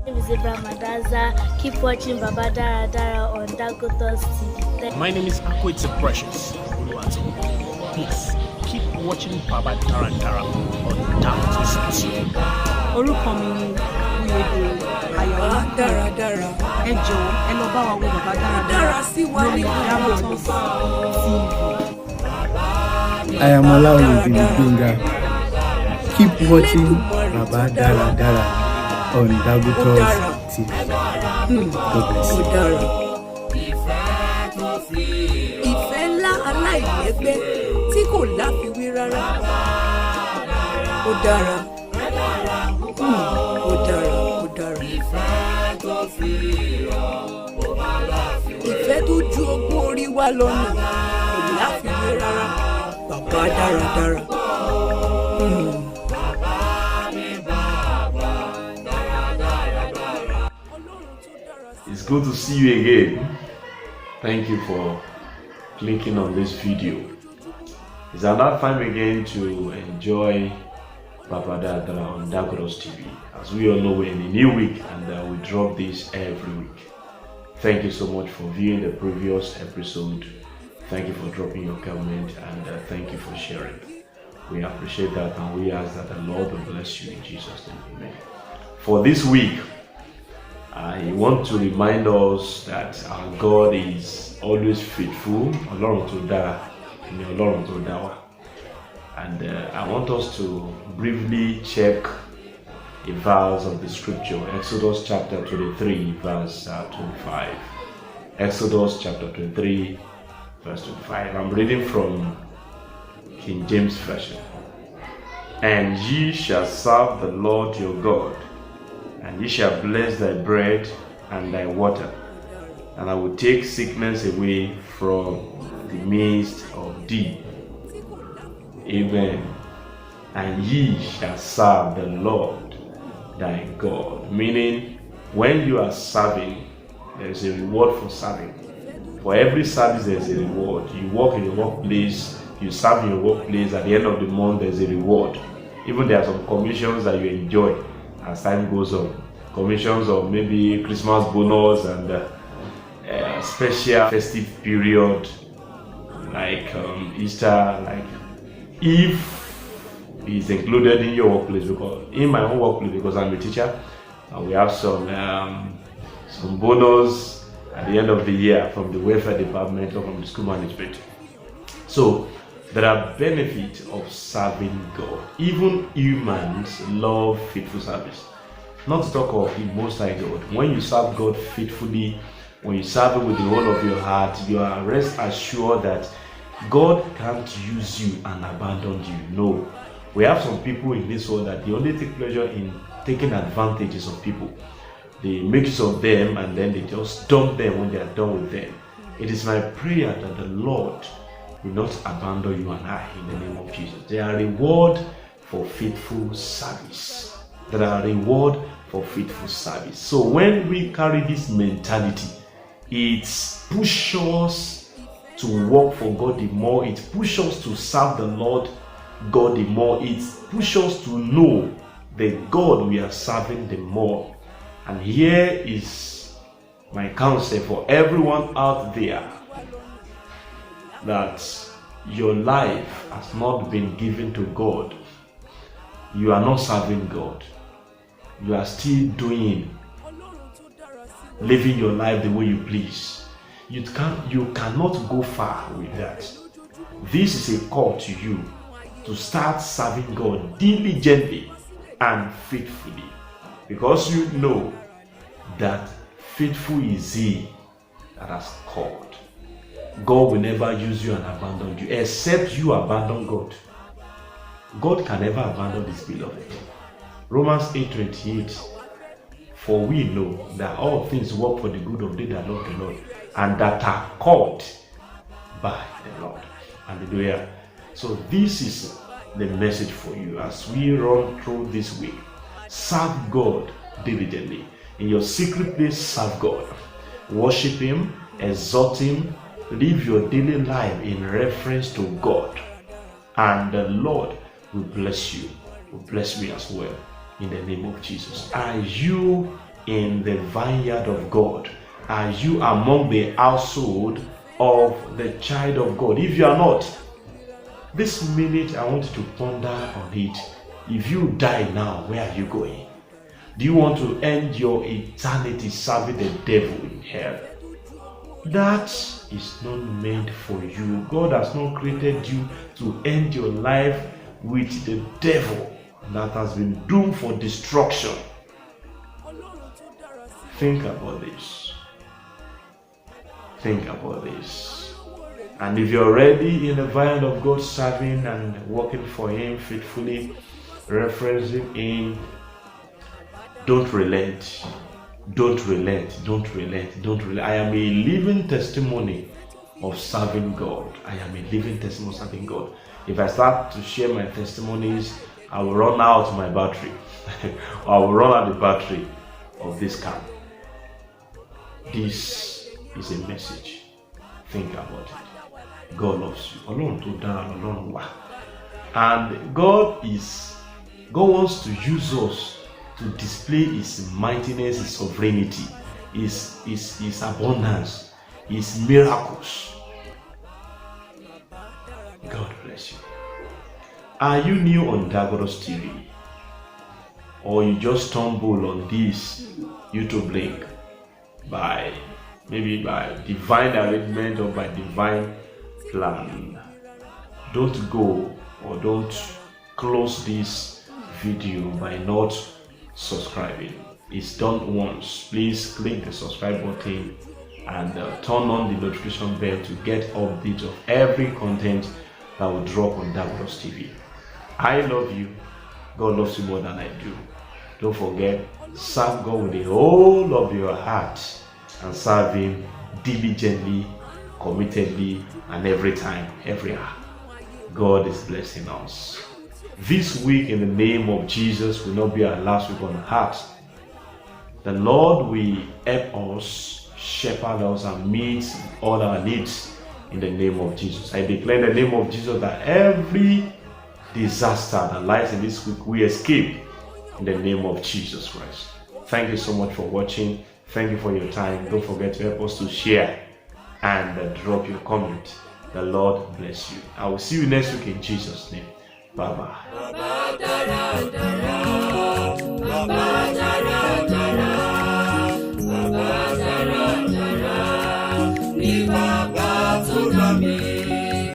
My name is Madaza. Keep watching Baba Daradara on Dagotos TV. My name is Akwitse Precious. Please keep watching Baba Daradara on Dagotos TV. Orúkọ mi ni Ayọ̀lá Daradara. Ẹ jọ̀ọ́ ẹ lọ bá wa wo Baba Daradara lórí Dagotos TV. I am allowed in Ogongo. Keep watching Baba Daradara on Dagotos TV. God bless you. Ìfẹ́ ńlá aláìlẹ́gbẹ́ tí kò láfiwé rárá. Ó dára. Ó dára. Ó dára. Ìfẹ́ tó ju ogún orí wa lọ́nà kò láfiwé rárá. Baba Daradara. It's good to see you again. Thank you for clicking on this video. It's another time again to enjoy Baba Daradara on Dagotos TV. As we all know, we're in a new week and we drop this every week. Thank you so much for viewing the previous episode. Thank you for dropping your comment and thank you for sharing. We appreciate that and we ask that the Lord will bless you in Jesus' name. Amen. For this week, I want to remind us that our God is always faithful. Ọlọ́run tó dára ni Ọlọ́run tó dá wa. And I want us to briefly check a verse of the scripture, Exodus chapter 23, verse 25. Exodus chapter 23, verse 25. I'm reading from King James Version. And ye shall serve the Lord your God, and ye shall bless thy bread and thy water, and I will take sickness away from the midst of thee. Amen. And ye shall serve the Lord thy God. Meaning, when you are serving, there is a reward for serving. For every service, there is a reward. You work in your workplace, you serve in your workplace, at the end of the month, there is a reward. Even there are some commissions that you enjoy as time goes on. Commissions of maybe Christmas bonus and special festive period like Easter, like if it's included in your workplace. Because in my own workplace, because I'm a teacher, we have some bonus at the end of the year from the welfare department or from the school management. So there are benefits of serving God. Even humans love faithful service. Not to talk of the Most High God. When you serve God faithfully, when you serve Him with the whole of your heart, you are rest assured that God can't use you and abandon you. No. We have some people in this world that they only take pleasure in taking advantages of people. They make use of them and then they just dump them when they are done with them. It is my prayer that the Lord will not abandon you and I in the name of Jesus. There are reward for faithful service. There are reward for faithful service. So when we carry this mentality, it pushes us to work for God the more. It pushes us to serve the Lord God the more. It pushes us to know the God we are serving the more. And here is my counsel for everyone out there, that your life has not been given to God. You are not serving God. You are still living your life the way you please. You cannot go far with that. This is a call to you to start serving God diligently and faithfully, because you know that faithful is He that has called. God will never use you and abandon you, except you abandon God. God can never abandon His beloved. Romans 8:28. For we know that all things work for the good of they that love the Lord, and that are called by the Lord. Hallelujah. So this is the message for you as we run through this week. Serve God diligently. In your secret place, serve God. Worship Him, exalt Him, live your daily life in reference to God. And the Lord will bless you, will bless me as well, in the name of Jesus. Are you in the vineyard of God? Are you among the household of the child of God? If you are not, this minute I want you to ponder on it. If you die now, where are you going? Do you want to end your eternity serving the devil in hell? That is not meant for you. God has not created you to end your life with the devil that has been doomed for destruction. Think about this. Think about this. And if you're already in the vineyard of God, serving and working for Him faithfully, referencing Him, don't relent. Don't relent. Don't relent. Don't relent. I am a living testimony of serving God. I am a living testimony of serving God. If I start to share my testimonies, I will run out my battery. I will run out the battery of this car. This is a message. Think about it. God loves you. And God wants to use us to display His mightiness, His sovereignty, His abundance, His miracles. God bless you. Are you new on Dagoros TV? Or you just stumble on this YouTube link by divine arrangement or by divine plan? Don't go or don't close this video by not subscribing. It's done once. Please click the subscribe button and turn on the notification bell to get updates of every content that will drop on Dagoros TV. I love you. God loves you more than I do. Don't forget, serve God with the whole of your heart and serve Him diligently, committedly, and every time, every hour. God is blessing us. This week, in the name of Jesus, will not be our last week on earth. The Lord will help us, shepherd us, and meet all our needs in the name of Jesus. I declare in the name of Jesus that every disaster that lies in this week we escape in the name of Jesus Christ. Thank you so much for watching. Thank you for your time. Don't forget to help us to share and drop your comment. The Lord bless you. I will see you next week in Jesus' name. Bye bye.